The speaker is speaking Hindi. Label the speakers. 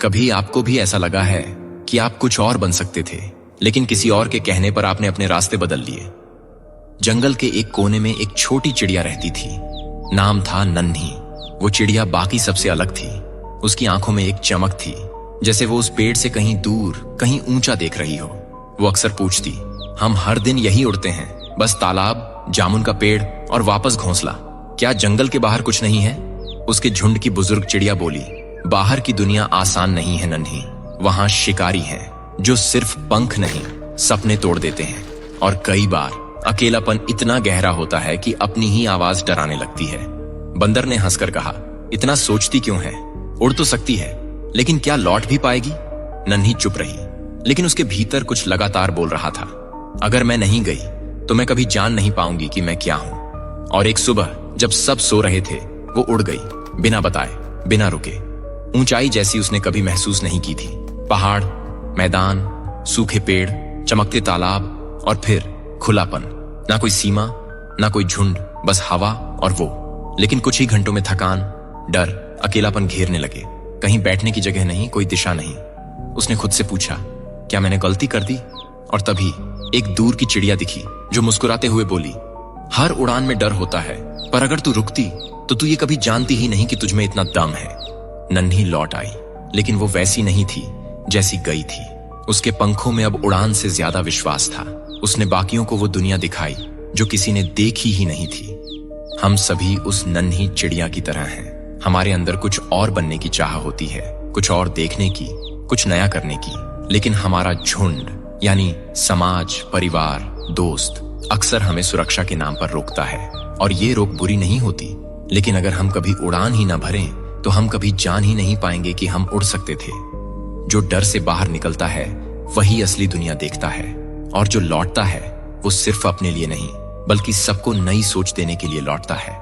Speaker 1: कभी आपको भी ऐसा लगा है कि आप कुछ और बन सकते थे, लेकिन किसी और के कहने पर आपने अपने रास्ते बदल लिए? जंगल के एक कोने में एक छोटी चिड़िया रहती थी। नाम था नन्ही। वो चिड़िया बाकी सबसे अलग थी। उसकी आंखों में एक चमक थी, जैसे वो उस पेड़ से कहीं दूर, कहीं ऊंचा देख रही हो। वो अक्सर पूछती, हम हर दिन यही उड़ते हैं, बस तालाब, जामुन का पेड़ और वापस घोंसला। क्या जंगल के बाहर कुछ नहीं है? उसके झुंड की बुजुर्ग चिड़िया बोली, बाहर की दुनिया आसान नहीं है नन्ही। वहां शिकारी हैं जो सिर्फ पंख नहीं, सपने तोड़ देते हैं। और कई बार अकेलापन इतना गहरा होता है कि अपनी ही आवाज डराने लगती है। बंदर ने हंसकर कहा, इतना सोचती क्यों है? उड़ तो सकती है, लेकिन क्या लौट भी पाएगी? नन्ही चुप रही, लेकिन उसके भीतर कुछ लगातार बोल रहा था, अगर मैं नहीं गई तो मैं कभी जान नहीं पाऊंगी कि मैं क्या हूं। और एक सुबह जब सब सो रहे थे, वो उड़ गई, बिना बताए, बिना रुके। ऊंचाई जैसी उसने कभी महसूस नहीं की थी। पहाड़, मैदान, सूखे पेड़, चमकते तालाब और फिर खुलापन। ना कोई सीमा, ना कोई झुंड, बस हवा और वो। लेकिन कुछ ही घंटों में थकान, डर, अकेलापन घेरने लगे। कहीं बैठने की जगह नहीं, कोई दिशा नहीं। उसने खुद से पूछा, क्या मैंने गलती कर दी? और तभी एक दूर की चिड़िया दिखी जो मुस्कुराते हुए बोली, हर उड़ान में डर होता है, पर अगर तू रुकती तो तू ये कभी जानती ही नहीं कि तुझमें इतना दम है। नन्ही लौट आई, लेकिन वो वैसी नहीं थी जैसी गई थी। उसके पंखों में अब उड़ान से ज्यादा विश्वास था। उसने बाकियों को वो दुनिया दिखाई जो किसी ने देखी ही नहीं थी। हम सभी उस नन्ही चिड़िया की तरह हैं। हमारे अंदर कुछ और बनने की चाह होती है, कुछ और देखने की, कुछ नया करने की। लेकिन हमारा झुंड यानी समाज, परिवार, दोस्त अक्सर हमें सुरक्षा के नाम पर रोकता है। और ये रोक बुरी नहीं होती, लेकिन अगर हम कभी उड़ान ही न भरें तो हम कभी जान ही नहीं पाएंगे कि हम उड़ सकते थे। जो डर से बाहर निकलता है वही असली दुनिया देखता है, और जो लौटता है वो सिर्फ अपने लिए नहीं, बल्कि सबको नई सोच देने के लिए लौटता है।